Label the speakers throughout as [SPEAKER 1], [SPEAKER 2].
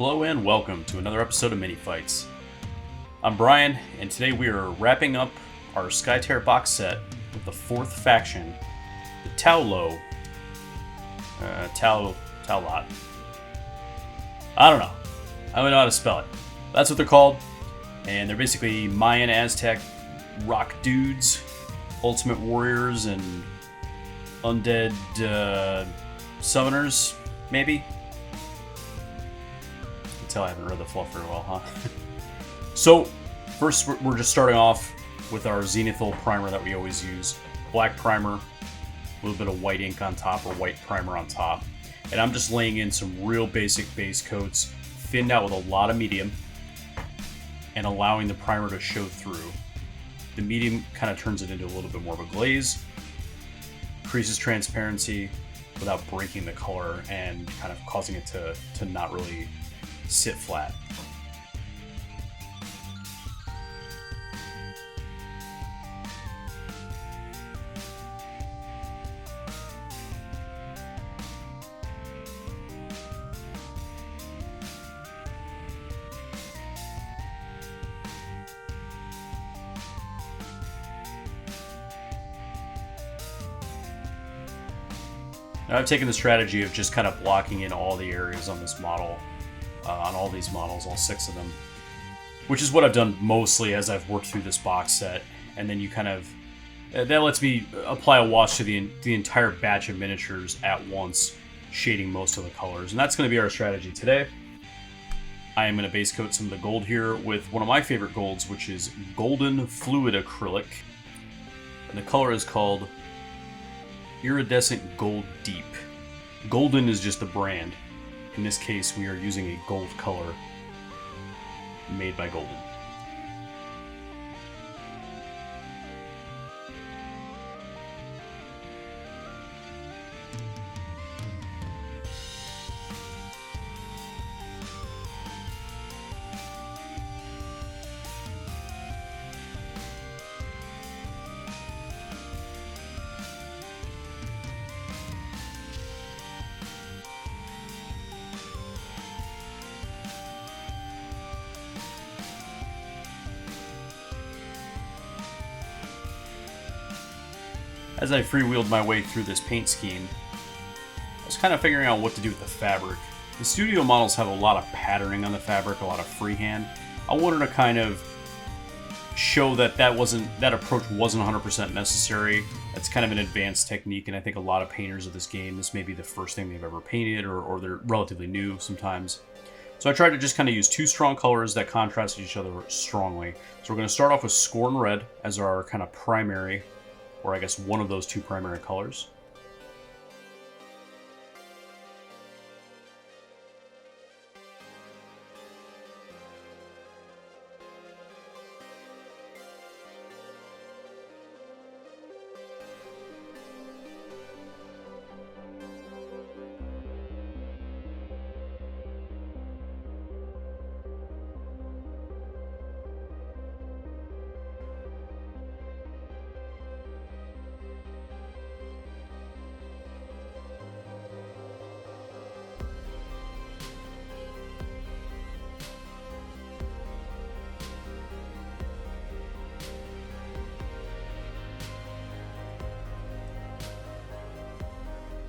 [SPEAKER 1] Hello and welcome to another episode of Mini Fights. I'm Brian, and today we are wrapping up our Skytear box set with the fourth faction, the Taulot. Taulot. I don't know. I don't know how to spell it. That's what they're called, and they're basically Mayan, Aztec, rock dudes, ultimate warriors, and undead summoners, maybe? You can tell I haven't read the fluff very well, huh? So, first we're just starting off with our zenithal primer that we always use. Black primer, a little bit of white ink on top, or white primer on top. And I'm just laying in some real basic base coats, thinned out with a lot of medium, and allowing the primer to show through. The medium kind of turns it into a little bit more of a glaze, increases transparency without breaking the color and kind of causing it to not really sit flat. Now I've taken the strategy of just kind of blocking in all the areas on this model, on all these models, all 6 of them, which is what I've done mostly as I've worked through this box set. And then you kind of, that lets me apply a wash to the entire batch of miniatures at once, shading most of the colors. And that's going to be our strategy today. I am going to base coat some of the gold here with one of my favorite golds, which is Golden Fluid Acrylic. And the color is called Iridescent Gold Deep. Golden is just the brand. In this case, we are using a gold color made by Golden. As I freewheeled my way through this paint scheme, I was kind of figuring out what to do with the fabric. The studio models have a lot of patterning on the fabric, a lot of freehand. I wanted to kind of show that that approach wasn't 100% necessary. That's kind of an advanced technique, and I think a lot of painters of this game, this may be the first thing they've ever painted, or they're relatively new sometimes. So I tried to just kind of use 2 strong colors that contrast each other strongly. So we're going to start off with Scorn Red as our kind of primary, or I guess one of those 2 primary colors.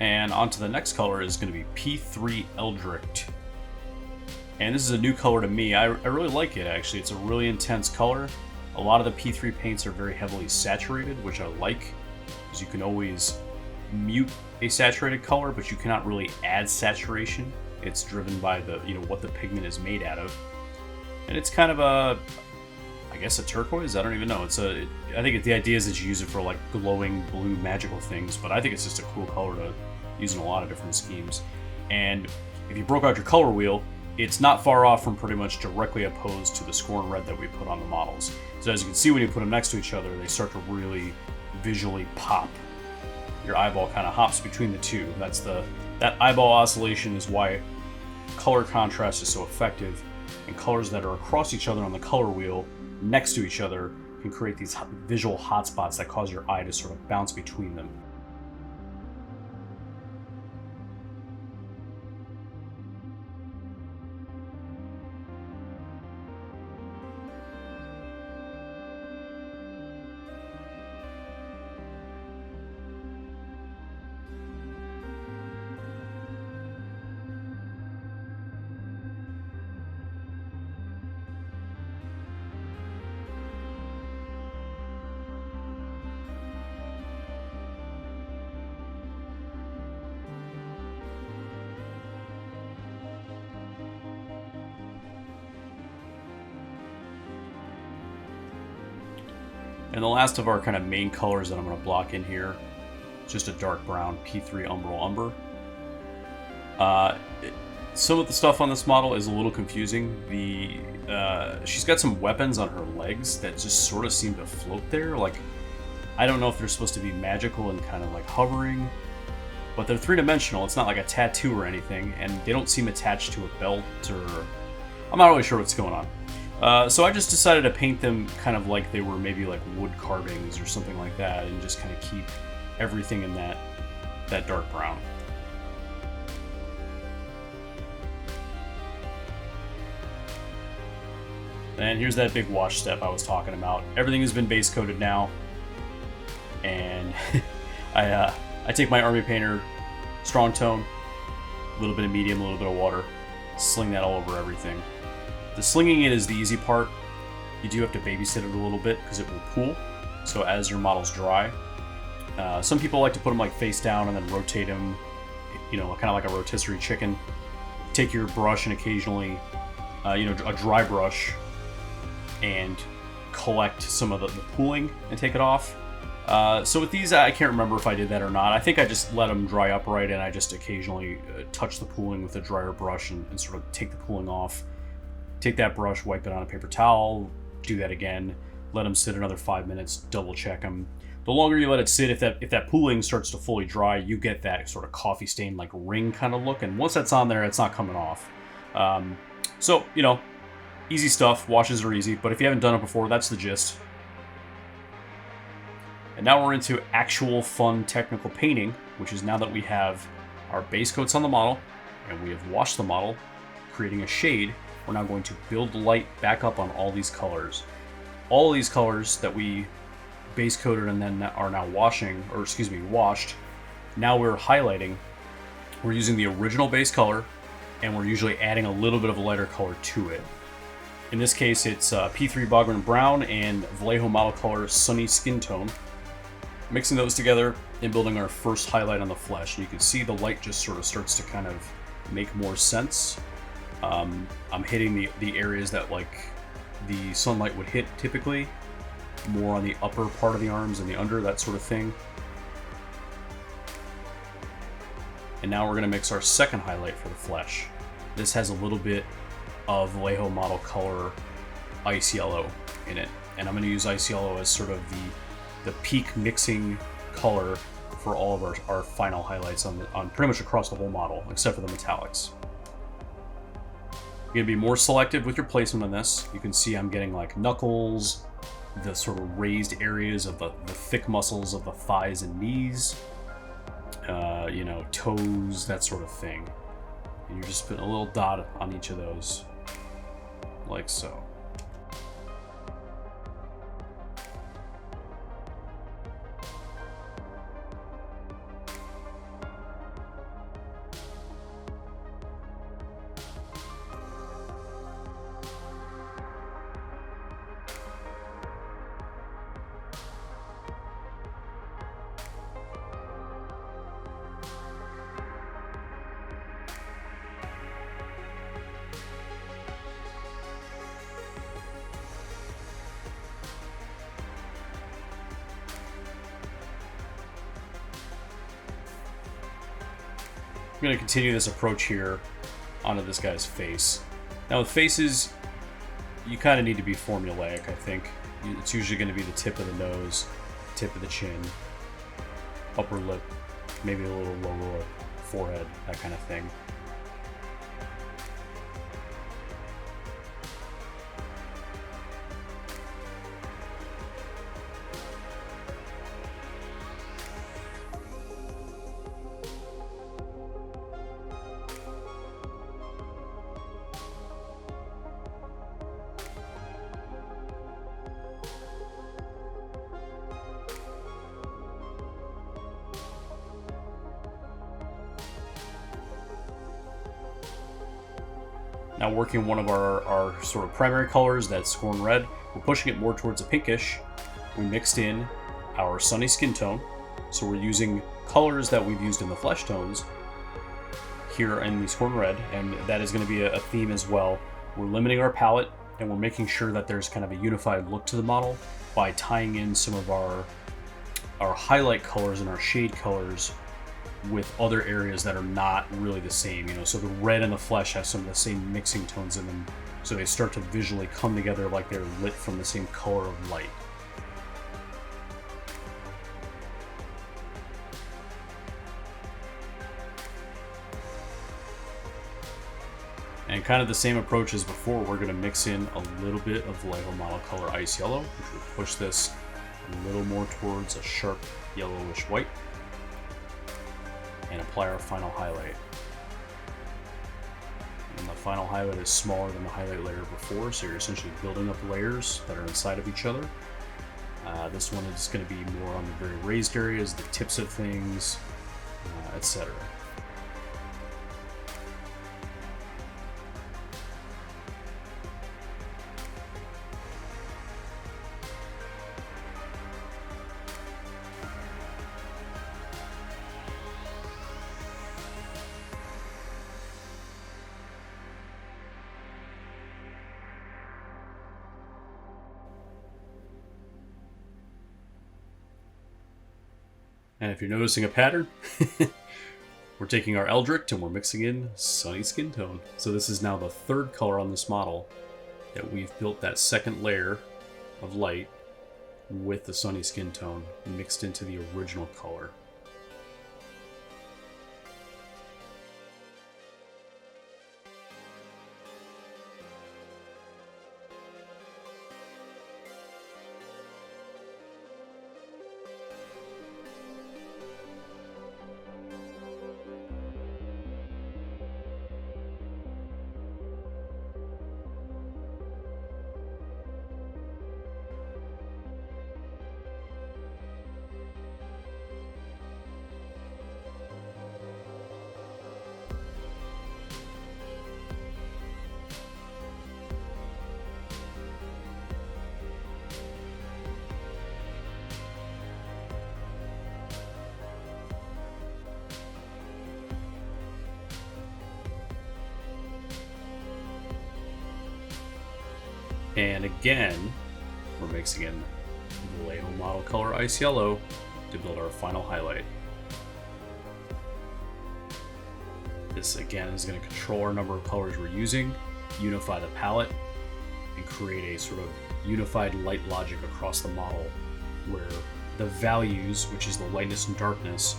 [SPEAKER 1] And onto the next color is going to be P3 Eldritch. And this is a new color to me. I really like it, actually. It's a really intense color. A lot of the P3 paints are very heavily saturated, which I like, because you can always mute a saturated color, but you cannot really add saturation. It's driven by the, what the pigment is made out of. And it's kind of I guess a turquoise? I don't even know. I think the idea is that you use it for like glowing blue magical things, but I think it's just a cool color to use in a lot of different schemes. And if you broke out your color wheel, it's not far off from pretty much directly opposed to the Scorn Red that we put on the models. So as you can see, when you put them next to each other, they start to really visually pop. Your eyeball kind of hops between the two. That eyeball oscillation is why color contrast is so effective, and colors that are across each other on the color wheel next to each other can create these visual hotspots that cause your eye to sort of bounce between them. And the last of our kind of main colors that I'm going to block in here, just a dark brown P3 Umbral Umber. Some of the stuff on this model is a little confusing. She's got some weapons on her legs that just sort of seem to float there. Like, I don't know if they're supposed to be magical and kind of like hovering, but they're three-dimensional. It's not like a tattoo or anything, and they don't seem attached to a belt or... I'm not really sure what's going on. So I just decided to paint them kind of like they were maybe like wood carvings or something like that, and just kind of keep everything in that dark brown. And here's that big wash step I was talking about. Everything has been base coated now, and I take my Army Painter strong tone, a little bit of medium, a little bit of water, sling that all over everything. The slinging it is the easy part. You do have to babysit it a little bit because it will pool. So as your models dry, some people like to put them like face down and then rotate them, you know, kind of like a rotisserie chicken. Take your brush and occasionally, a dry brush, and collect some of the pooling and take it off. So with these, I can't remember if I did that or not. I think I just let them dry upright, and I just occasionally touch the pooling with a dryer brush and sort of take the pooling off. Take that brush, wipe it on a paper towel, do that again, let them sit another 5 minutes, double check them. The longer you let it sit, if that pooling starts to fully dry, you get that sort of coffee stain like ring kind of look, and once that's on there, it's not coming off. So, you know, easy stuff, washes are easy, but if you haven't done it before, that's the gist. And now we're into actual fun technical painting, which is now that we have our base coats on the model, and we have washed the model, creating a shade, we're now going to build light back up on all these colors. All of these colors that we base coated and then are now washed, now we're highlighting. We're using the original base color, and we're usually adding a little bit of a lighter color to it. In this case, it's P3 Bogran Brown and Vallejo Model Color Sunny Skin Tone. Mixing those together and building our first highlight on the flesh. And you can see the light just sort of starts to kind of make more sense. I'm hitting the areas that like the sunlight would hit typically, more on the upper part of the arms and the under, that sort of thing. And now we're going to mix our second highlight for the flesh. This has a little bit of Vallejo Model Color Ice Yellow in it, and I'm going to use Ice Yellow as sort of the peak mixing color for all of our final highlights on pretty much across the whole model, except for the metallics. You're going to be more selective with your placement on this. You can see I'm getting like knuckles, the sort of raised areas of the thick muscles of the thighs and knees, toes, that sort of thing. And you're just putting a little dot on each of those, like so. I'm going to continue this approach here onto this guy's face. Now with faces, you kind of need to be formulaic, I think. It's usually going to be the tip of the nose, tip of the chin, upper lip, maybe a little lower lip, forehead, that kind of thing. Now working one of our sort of primary colors, that Scorn Red, we're pushing it more towards a pinkish. We mixed in our Sunny Skin Tone, so we're using colors that we've used in the flesh tones here in the Scorn Red, and that is going to be a theme as well. We're limiting our palette and we're making sure that there's kind of a unified look to the model by tying in some of our highlight colors and our shade colors with other areas that are not really the same. So the red and the flesh have some of the same mixing tones in them, so they start to visually come together like they're lit from the same color of light. And kind of the same approach as before, we're going to mix in a little bit of Vallejo Model Color Ice Yellow, which will push this a little more towards a sharp yellowish white, and apply our final highlight. And the final highlight is smaller than the highlight layer before, so you're essentially building up layers that are inside of each other. This one is going to be more on the very raised areas, the tips of things, etc. And if you're noticing a pattern, we're taking our Eldritch and we're mixing in Sunny Skin Tone. So this is now the third color on this model that we've built that second layer of light with the Sunny Skin Tone mixed into the original color. And again, we're mixing in Vallejo Model Color Ice Yellow to build our final highlight. This again is going to control our number of colors we're using, unify the palette, and create a sort of unified light logic across the model where the values, which is the lightness and darkness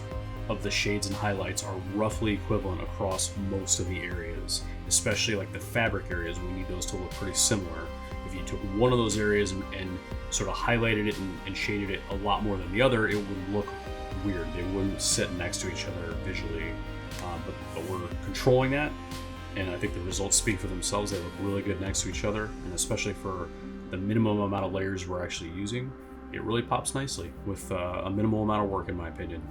[SPEAKER 1] of the shades and highlights, are roughly equivalent across most of the areas, especially like the fabric areas. We need those to look pretty similar. If you took one of those areas and sort of highlighted it and shaded it a lot more than the other, it would look weird. They wouldn't sit next to each other visually, but we're controlling that, and I think the results speak for themselves. They look really good next to each other, and especially for the minimum amount of layers we're actually using, it really pops nicely with a minimal amount of work, in my opinion.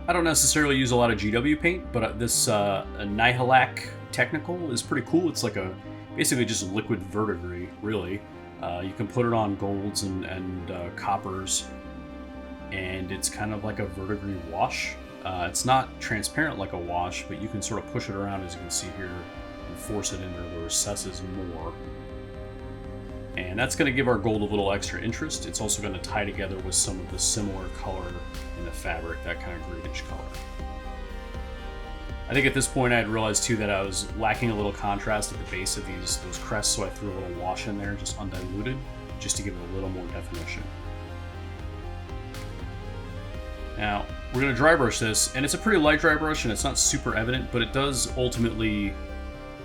[SPEAKER 1] I don't necessarily use a lot of GW paint, but this Nihilak Technical is pretty cool. It's like basically just liquid verdigris, really. You can put it on golds and coppers, and it's kind of like a verdigris wash. It's not transparent like a wash, but you can sort of push it around, as you can see here, and force it into the recesses more. And that's going to give our gold a little extra interest. It's also going to tie together with some of the similar color in the fabric, that kind of greenish color. I think at this point I had realized too that I was lacking a little contrast at the base of those crests, so I threw a little wash in there, just undiluted, just to give it a little more definition. Now, we're going to dry brush this, and it's a pretty light dry brush, and it's not super evident, but it does ultimately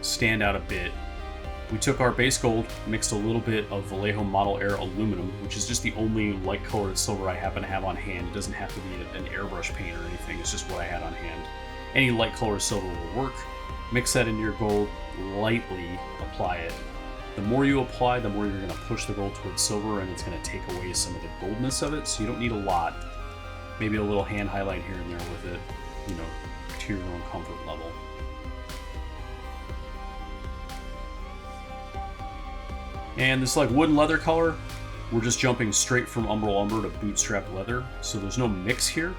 [SPEAKER 1] stand out a bit. We took our base gold, mixed a little bit of Vallejo Model Air Aluminum, which is just the only light colored silver I happen to have on hand. It doesn't have to be an airbrush paint or anything, it's just what I had on hand. Any light colored silver will work. Mix that into your gold, lightly apply it, The more you apply, the more you're going to push the gold towards silver, and it's going to take away some of the goldness of it, so you don't need a lot. Maybe a little hand highlight here and there with it, you know, to your own comfort level. And this like wood and leather color, we're just jumping straight from umbral umber to bootstrap leather, so there's no mix here.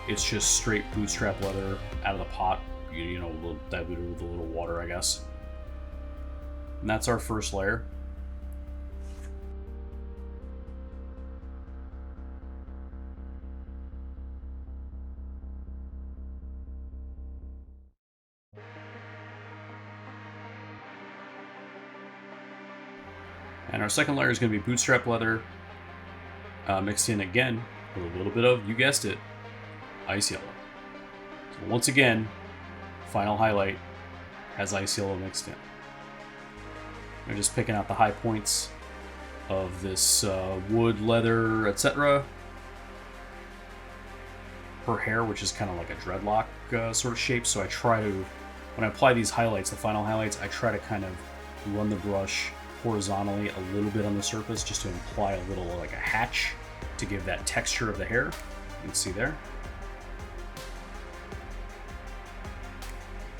[SPEAKER 1] It's just straight bootstrap leather out of the pot, you know, a little diluted with a little water, I guess. And that's our first layer. And our second layer is going to be bootstrap leather, mixed in again with a little bit of, you guessed it, ice yellow. So once again, final highlight has ice yellow mixed in. I'm just picking out the high points of this wood, leather, etc. Her hair, which is kind of like a dreadlock sort of shape, so I try to, when I apply these highlights, the final highlights, I try to kind of run the brush horizontally a little bit on the surface just to imply a little like a hatch to give that texture of the hair. You can see there.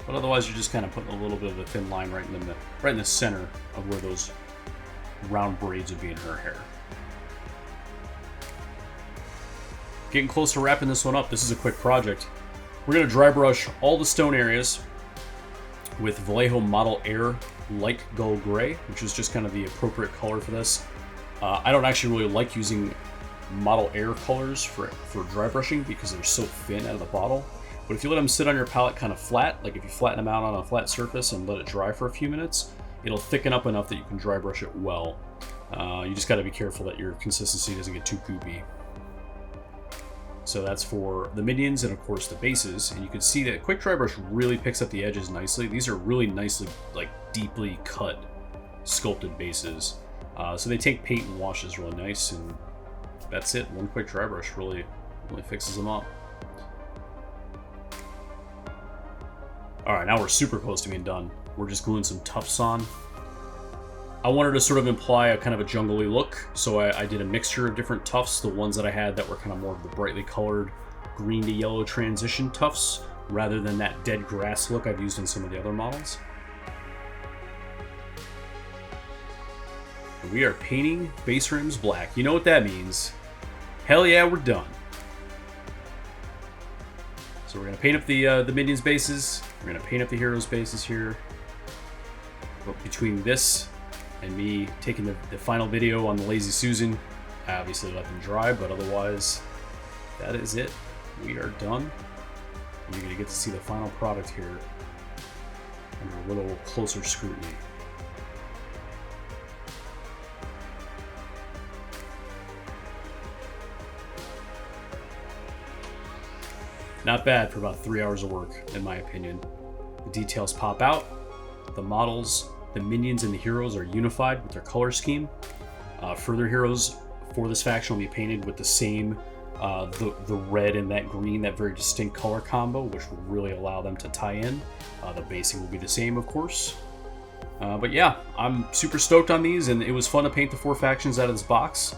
[SPEAKER 1] But otherwise, you're just kind of putting a little bit of a thin line right in the center of where those round braids would be in her hair. Getting close to wrapping this one up. This is a quick project. We're going to dry brush all the stone areas with Vallejo Model Air Light Gold Gray, which is just kind of the appropriate color for this. I don't actually really like using Model Air colors for dry brushing because they're so thin out of the bottle. But if you let them sit on your palette kind of flat, like if you flatten them out on a flat surface and let it dry for a few minutes, it'll thicken up enough that you can dry brush it well. You just got to be careful that your consistency doesn't get too goopy. So that's for the minions and of course the bases. And you can see that quick dry brush really picks up the edges nicely. These are really nicely, like deeply cut, sculpted bases. So they take paint and washes really nice, and that's it. One quick dry brush really fixes them up. Alright, now we're super close to being done. We're just gluing some tufts on. I wanted to sort of imply a kind of a jungly look, so I did a mixture of different tufts. The ones that I had that were kind of more of the brightly colored green to yellow transition tufts, rather than that dead grass look I've used in some of the other models. And we are painting base rims black. You know what that means. Hell yeah, we're done. So we're going to paint up the minions' bases. We're going to paint up the heroes' bases here. But between this and me taking the final video on the Lazy Susan, I obviously let them dry, but otherwise, that is it. We are done. And you're going to get to see the final product here under a little closer scrutiny. Not bad for about 3 hours of work, in my opinion. The details pop out. The models, the minions, and the heroes are unified with their color scheme. Further heroes for this faction will be painted with the same, the red and that green, that very distinct color combo, which will really allow them to tie in. The basing will be the same, of course. But yeah, I'm super stoked on these, and it was fun to paint the 4 factions out of this box.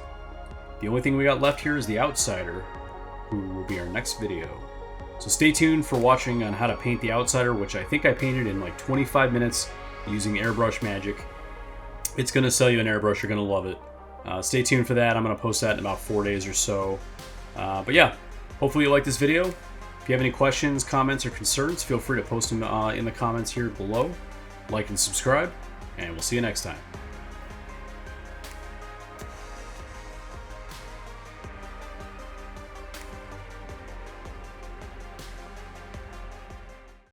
[SPEAKER 1] The only thing we got left here is the Outsider, who will be our next video. So stay tuned for watching on how to paint the Outsider, which I think I painted in like 25 minutes using airbrush magic. It's going to sell you an airbrush. You're going to love it. Stay tuned for that. I'm going to post that in about 4 days or so. But yeah, hopefully you like this video. If you have any questions, comments, or concerns, feel free to post them in the comments here below. Like and subscribe, and we'll see you next time.